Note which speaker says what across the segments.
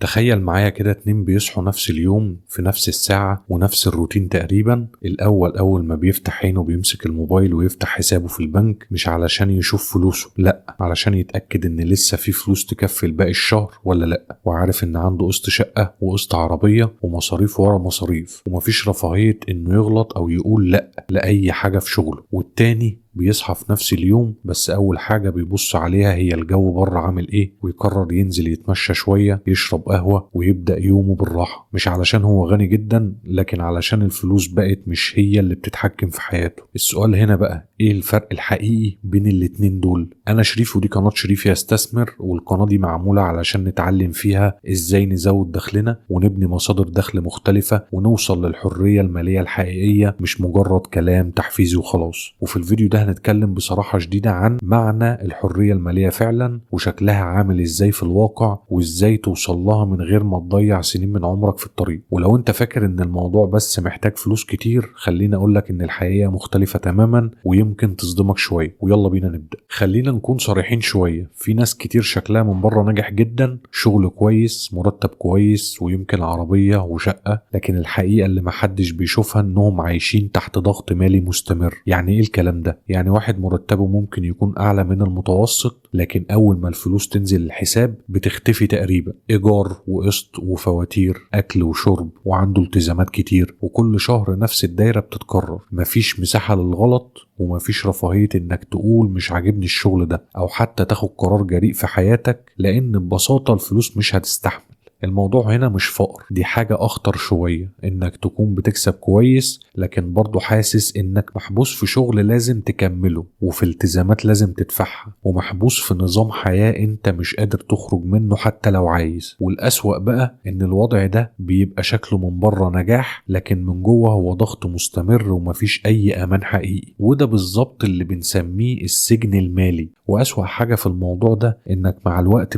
Speaker 1: تخيل معايا كده اتنين بيصحوا نفس اليوم في نفس الساعة ونفس الروتين تقريبا. الأول أول ما بيفتح عينه بيمسك الموبايل ويفتح حسابه في البنك، مش علشان يشوف فلوسه، لأ، علشان يتأكد إن لسه في فلوس تكفي لباقي الشهر ولا لأ، وعارف إن عنده قسط شقة وقسط عربية ومصاريف ورا مصاريف، ومفيش رفاهية إنه يغلط أو يقول لأ لأي حاجة في شغله. والتاني بيصحى في نفس اليوم، بس أول حاجة بيبص عليها هي الجو بره عامل إيه، ويقرر ينزل يتمشى شوية، يشرب قهوة ويبدأ يومه بالراحة، مش علشان هو غني جدا، لكن علشان الفلوس بقت مش هي اللي بتتحكم في حياته. السؤال هنا بقى، إيه الفرق الحقيقي بين الاتنين دول؟ أنا شريف ودي قناة شريف يستثمر، والقناة دي معمولة علشان نتعلم فيها إزاي نزود دخلنا ونبني مصادر دخل مختلفة ونوصل للحرية المالية الحقيقية، مش مجرد كلام تحفيزي وخلاص. وفي الفيديو ده هنتكلم بصراحة شديدة عن معنى الحرية المالية فعلا، وشكلها عامل ازاي في الواقع، وازاي توصل لها من غير ما تضيع سنين من عمرك في الطريق. ولو انت فاكر ان الموضوع بس محتاج فلوس كتير، خلينا اقولك ان الحقيقة مختلفة تماما ويمكن تصدمك شوية. ويلا بينا نبدأ. خلينا نكون صريحين شوية، في ناس كتير شكلها من بره ناجح جدا، شغل كويس، مرتب كويس، ويمكن عربية وشقة، لكن الحقيقة اللي محدش بيشوفها انهم عايشين تحت ضغط مالي مستمر. يعني ايه الكلام ده؟ يعني واحد مرتبه ممكن يكون أعلى من المتوسط، لكن أول ما الفلوس تنزل الحساب بتختفي تقريبا، إيجار وقسط وفواتير، أكل وشرب، وعنده التزامات كتير، وكل شهر نفس الدايرة بتتكرر. مفيش مساحة للغلط، ومفيش رفاهية إنك تقول مش عاجبني الشغل ده، أو حتى تاخد قرار جريء في حياتك، لأن ببساطة الفلوس مش هتستحمل. الموضوع هنا مش فقر، دي حاجة أخطر شوية، إنك تكون بتكسب كويس لكن برضو حاسس إنك محبوس في شغل لازم تكمله، وفي التزامات لازم تدفعها، ومحبوس في نظام حياة أنت مش قادر تخرج منه حتى لو عايز. والأسوأ بقى إن الوضع ده بيبقى شكله من بره نجاح، لكن من جوه هو ضغط مستمر ومفيش أي أمان حقيقي. وده بالظبط اللي بنسميه السجن المالي. وأسوأ حاجة في الموضوع ده إنك مع الوقت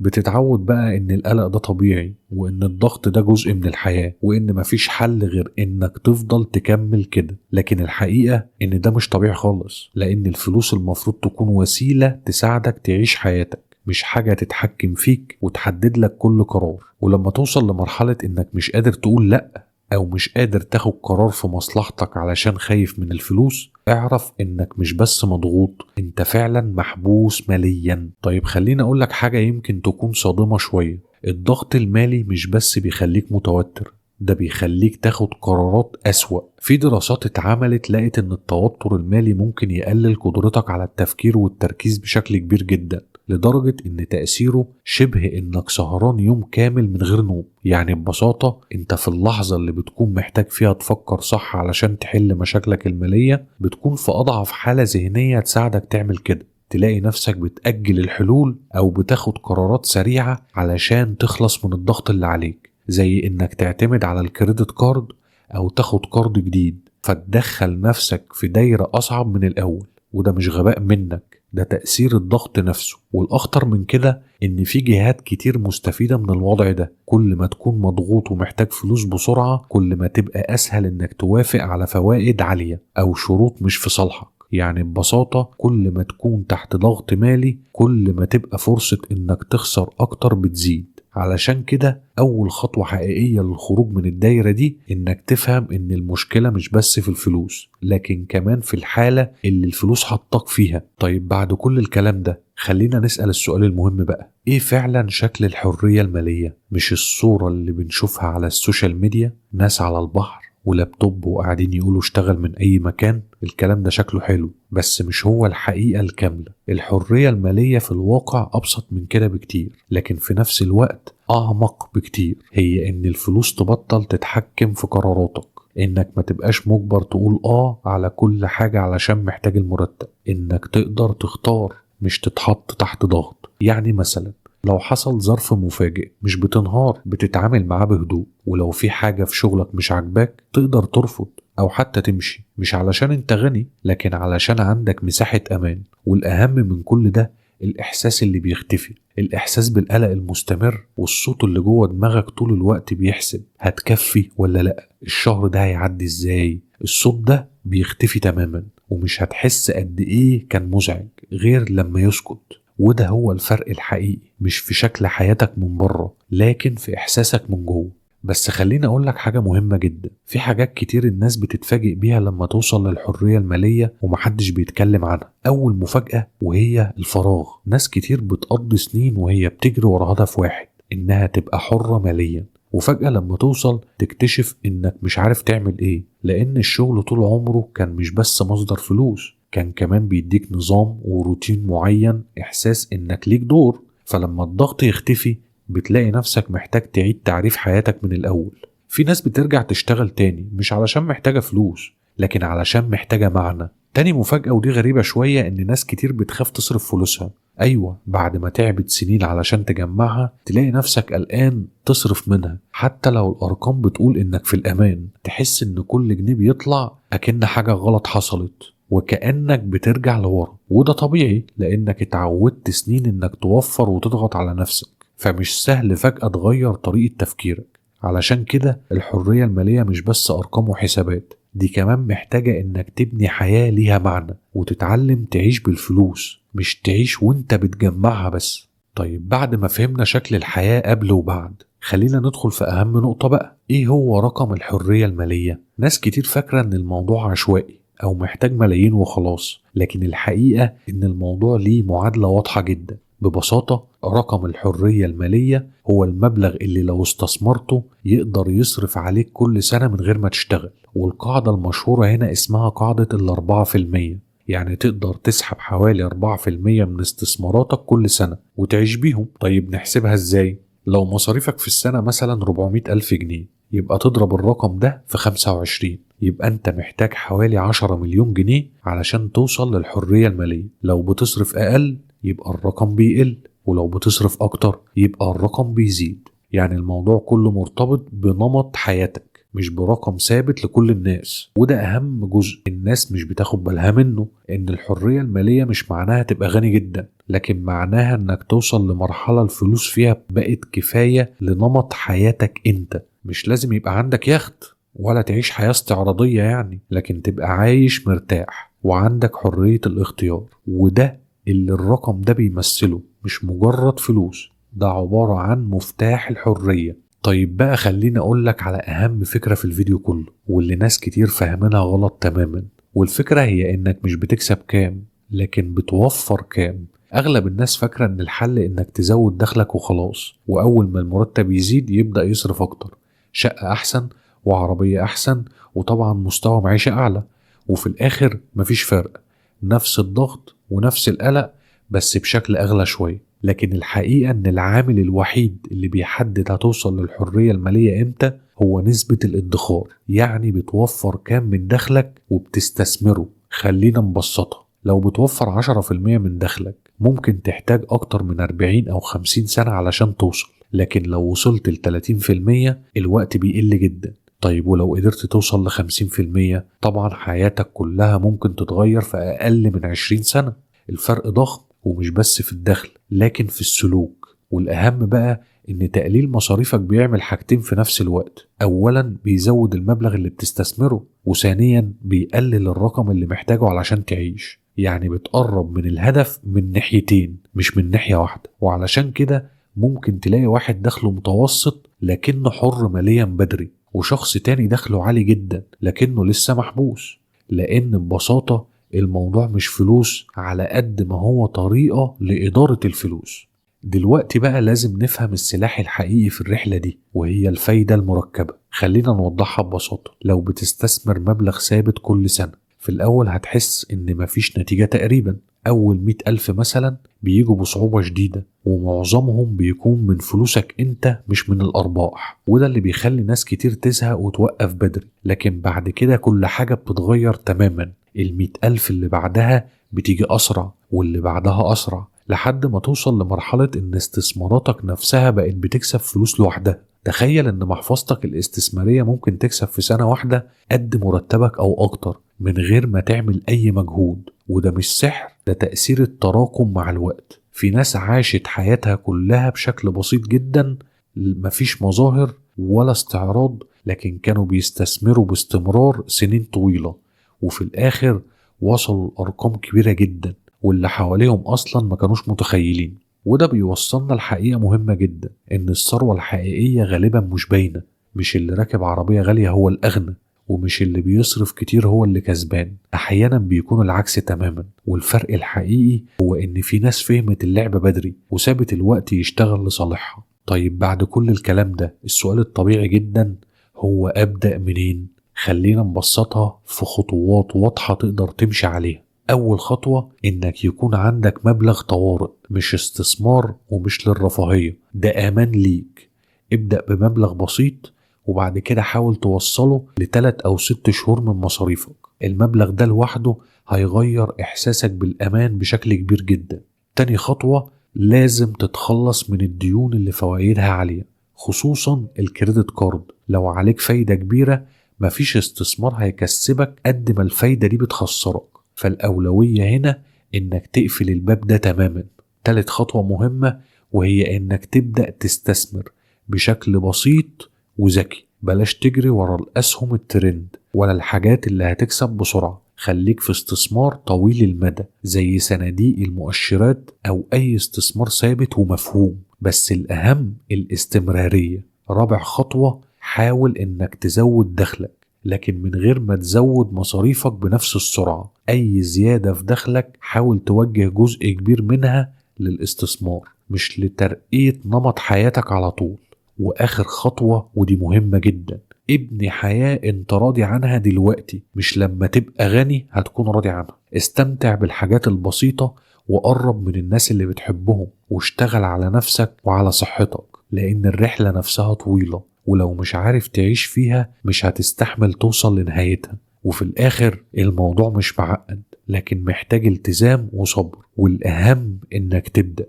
Speaker 1: بتتعود بقى إن القلق ده طبيعي، وإن الضغط ده جزء من الحياة، وإن مفيش حل غير إنك تفضل تكمل كده. لكن الحقيقة إن ده مش طبيعي خالص، لأن الفلوس المفروض تكون وسيلة تساعدك تعيش حياتك، مش حاجة تتحكم فيك وتحدد لك كل قرار. ولما توصل لمرحلة إنك مش قادر تقول لأ، أو مش قادر تاخد قرار في مصلحتك علشان خايف من الفلوس، اعرف إنك مش بس مضغوط، انت فعلا محبوس ماليا. طيب خليني أقولك حاجة يمكن تكون صادمة شوية، الضغط المالي مش بس بيخليك متوتر، ده بيخليك تاخد قرارات أسوأ. في دراسات اتعملت لقت إن التوتر المالي ممكن يقلل قدرتك على التفكير والتركيز بشكل كبير جدا، لدرجة إن تأثيره شبه إنك سهران يوم كامل من غير نوم. يعني ببساطة أنت في اللحظة اللي بتكون محتاج فيها تفكر صح علشان تحل مشاكلك المالية، بتكون في أضعف حالة ذهنية تساعدك تعمل كده. تلاقي نفسك بتأجل الحلول أو بتاخد قرارات سريعة علشان تخلص من الضغط اللي عليك، زي إنك تعتمد على الكريدت كارد أو تاخد قرض جديد، فتدخل نفسك في دايرة أصعب من الأول. وده مش غباء منك، ده تأثير الضغط نفسه. والأخطر من كده إن في جهات كتير مستفيدة من الوضع ده. كل ما تكون مضغوط ومحتاج فلوس بسرعة، كل ما تبقى أسهل إنك توافق على فوائد عالية أو شروط مش في صالحك. يعني ببساطة كل ما تكون تحت ضغط مالي، كل ما تبقى فرصة إنك تخسر أكتر بتزيد. علشان كده أول خطوة حقيقية للخروج من الدايرة دي إنك تفهم إن المشكلة مش بس في الفلوس، لكن كمان في الحالة اللي الفلوس حطك فيها. طيب بعد كل الكلام ده، خلينا نسأل السؤال المهم بقى، إيه فعلا شكل الحرية المالية؟ مش الصورة اللي بنشوفها على السوشيال ميديا، ناس على البحر ولابتوب وقاعدين يقولوا اشتغل من أي مكان. الكلام ده شكله حلو، بس مش هو الحقيقة الكاملة. الحرية المالية في الواقع أبسط من كده بكتير، لكن في نفس الوقت أعمق بكتير. هي إن الفلوس تبطل تتحكم في قراراتك، إنك ما تبقاش مجبر تقول على كل حاجة علشان محتاج المرتب، إنك تقدر تختار مش تتحط تحت ضغط. يعني مثلا لو حصل ظرف مفاجئ مش بتنهار، بتتعامل معاه بهدوء. ولو في حاجة في شغلك مش عاجباك تقدر ترفض أو حتى تمشي، مش علشان انت غني، لكن علشان عندك مساحة أمان. والأهم من كل ده الإحساس اللي بيختفي، الإحساس بالقلق المستمر، والصوت اللي جوه دماغك طول الوقت بيحسب هتكفي ولا لأ، الشهر ده هيعدي ازاي. الصوت ده بيختفي تماما، ومش هتحس قد ايه كان مزعج غير لما يسكت. وده هو الفرق الحقيقي، مش في شكل حياتك من بره لكن في إحساسك من جوه. بس خليني أقول لك حاجة مهمة جدا، في حاجات كتير الناس بتتفاجئ بيها لما توصل للحرية المالية ومحدش بيتكلم عنها. أول مفاجأة وهي الفراغ. ناس كتير بتقضي سنين وهي بتجري ورا هدف واحد، إنها تبقى حرة ماليا، وفجأة لما توصل تكتشف إنك مش عارف تعمل إيه، لأن الشغل طول عمره كان مش بس مصدر فلوس، كان كمان بيديك نظام وروتين معين، إحساس إنك ليك دور. فلما الضغط يختفي بتلاقي نفسك محتاج تعيد تعريف حياتك من الأول. في ناس بترجع تشتغل تاني مش علشان محتاجة فلوس لكن علشان محتاجة معنى. تاني مفاجأة ودي غريبة شوية، إن ناس كتير بتخاف تصرف فلوسها. أيوة، بعد ما تعبت سنين علشان تجمعها تلاقي نفسك قلقان تصرف منها حتى لو الأرقام بتقول إنك في الأمان. تحس إن كل جنيه بيطلع أكن حاجة غلط حصلت وكأنك بترجع لورا، وده طبيعي لأنك اتعودت سنين إنك توفر وتضغط على نفسك، فمش سهل فجأة تغير طريقة تفكيرك. علشان كده الحرية المالية مش بس أرقام وحسابات، دي كمان محتاجة إنك تبني حياة ليها معنى وتتعلم تعيش بالفلوس، مش تعيش وإنت بتجمعها بس. طيب بعد ما فهمنا شكل الحياة قبل وبعد، خلينا ندخل في أهم نقطة بقى، إيه هو رقم الحرية المالية؟ ناس كتير فاكرة إن الموضوع عشوائي أو محتاج ملايين وخلاص، لكن الحقيقة إن الموضوع ليه معادلة واضحة جدا. ببساطة رقم الحرية المالية هو المبلغ اللي لو استثمرته يقدر يصرف عليك كل سنة من غير ما تشتغل. والقاعدة المشهورة هنا اسمها قاعدة 4%، يعني تقدر تسحب حوالي 4% من استثماراتك كل سنة وتعيش بيهم. طيب نحسبها ازاي؟ لو مصاريفك في السنة مثلا 400,000 جنيه، يبقى تضرب الرقم ده في 25، يبقى انت محتاج حوالي 10 مليون جنيه علشان توصل للحرية المالية. لو بتصرف أقل يبقى الرقم بيقل، ولو بتصرف أكتر يبقى الرقم بيزيد. يعني الموضوع كله مرتبط بنمط حياتك مش برقم ثابت لكل الناس. وده أهم جزء الناس مش بتاخد بالها منه، إن الحرية المالية مش معناها تبقى غني جدا، لكن معناها إنك توصل لمرحلة الفلوس فيها بقت كفاية لنمط حياتك انت. مش لازم يبقى عندك يخت ولا تعيش حياة استعراضية يعني، لكن تبقى عايش مرتاح وعندك حرية الاختيار. وده اللي الرقم ده بيمثله، مش مجرد فلوس، ده عبارة عن مفتاح الحرية. طيب بقى خليني أقولك على أهم فكرة في الفيديو كله واللي ناس كتير فاهمينها غلط تماما. والفكرة هي إنك مش بتكسب كام لكن بتوفر كام. أغلب الناس فاكرة إن الحل إنك تزود دخلك وخلاص، وأول ما المرتب يزيد يبدأ يصرف أكتر، شقة أحسن وعربية أحسن وطبعا مستوى معيشة أعلى، وفي الآخر مفيش فرق، نفس الضغط ونفس القلق بس بشكل أغلى شوية. لكن الحقيقة إن العامل الوحيد اللي بيحدد هتوصل للحرية المالية إمتى هو نسبة الادخار، يعني بتوفر كام من دخلك وبتستثمره. خلينا نبسطها، لو بتوفر 10% من دخلك ممكن تحتاج أكتر من 40 أو 50 سنة علشان توصل، لكن لو وصلت ل 30% الوقت بيقل جدا. طيب ولو قدرت توصل ل 50% طبعا حياتك كلها ممكن تتغير في أقل من 20 سنة. الفرق ضخم، ومش بس في الدخل لكن في السلوك. والأهم بقى إن تقليل مصاريفك بيعمل حاجتين في نفس الوقت، أولا بيزود المبلغ اللي بتستثمره، وثانيا بيقلل الرقم اللي محتاجه علشان تعيش. يعني بتقرب من الهدف من ناحيتين مش من ناحية واحدة. وعلشان كده ممكن تلاقي واحد دخله متوسط لكنه حر ماليا بدري، وشخص تاني دخله عالي جدا لكنه لسه محبوس. لأن ببساطة الموضوع مش فلوس على قد ما هو طريقة لإدارة الفلوس. دلوقتي بقى لازم نفهم السلاح الحقيقي في الرحلة دي، وهي الفايدة المركبة. خلينا نوضحها ببساطة. لو بتستثمر مبلغ ثابت كل سنة، في الأول هتحس إن مفيش نتيجة تقريبا. أول 100,000 مثلا بيجوا بصعوبة شديدة، ومعظمهم بيكون من فلوسك انت مش من الأرباح، وده اللي بيخلي ناس كتير تزهق وتوقف بدري. لكن بعد كده كل حاجة بتتغير تماما. 100,000 اللي بعدها بتيجي أسرع، واللي بعدها أسرع، لحد ما توصل لمرحلة إن استثماراتك نفسها بقت بتكسب فلوس لوحدها. تخيل إن محفظتك الاستثمارية ممكن تكسب في سنة واحدة قد مرتبك أو أكتر من غير ما تعمل أي مجهود. وده مش سحر، ده تأثير التراكم مع الوقت. في ناس عاشت حياتها كلها بشكل بسيط جدا، مفيش مظاهر ولا استعراض، لكن كانوا بيستثمروا باستمرار سنين طويلة، وفي الآخر وصلوا لأرقام كبيرة جدا. واللي حواليهم أصلا ما كانوش متخيلين. وده بيوصلنا لحقيقة مهمة جدا، إن الثروة الحقيقية غالبا مش باينة. مش اللي راكب عربية غالية هو الأغنى، ومش اللي بيصرف كتير هو اللي كسبان. أحيانا بيكون العكس تماما. والفرق الحقيقي هو إن في ناس فهمت اللعبة بدري وسابت الوقت يشتغل لصالحها. طيب بعد كل الكلام ده، السؤال الطبيعي جدا هو أبدأ منين؟ خلينا نبسطها في خطوات واضحة تقدر تمشي عليها. أول خطوة إنك يكون عندك مبلغ طوارئ، مش استثمار ومش للرفاهية، ده أمان ليك. ابدأ بمبلغ بسيط، وبعد كده حاول توصله ل3 أو 6 شهور من مصاريفك. المبلغ ده لوحده هيغير إحساسك بالأمان بشكل كبير جدا. تاني خطوة، لازم تتخلص من الديون اللي فوائدها عالية، خصوصا الكريدت كارد. لو عليك فايدة كبيرة، مفيش استثمار هيكسبك قد ما الفايدة دي بتخسرك. فالأولوية هنا إنك تقفل الباب ده تماما. تالت خطوة مهمة، وهي إنك تبدأ تستثمر بشكل بسيط وذكي. بلاش تجري ورا الأسهم الترند ولا الحاجات اللي هتكسب بسرعة. خليك في استثمار طويل المدى زي صناديق المؤشرات أو أي استثمار ثابت ومفهوم. بس الأهم الاستمرارية. رابع خطوة، حاول إنك تزود دخلك، لكن من غير ما تزود مصاريفك بنفس السرعة. أي زيادة في دخلك حاول توجه جزء كبير منها للاستثمار، مش لترقية نمط حياتك على طول. وآخر خطوة، ودي مهمة جدا، ابني حياة انت راضي عنها دلوقتي، مش لما تبقى غني هتكون راضي عنها. استمتع بالحاجات البسيطة، وقرب من الناس اللي بتحبهم، واشتغل على نفسك وعلى صحتك، لأن الرحلة نفسها طويلة، ولو مش عارف تعيش فيها مش هتستحمل توصل لنهايتها. وفي الآخر الموضوع مش معقد، لكن محتاج التزام وصبر، والأهم إنك تبدأ.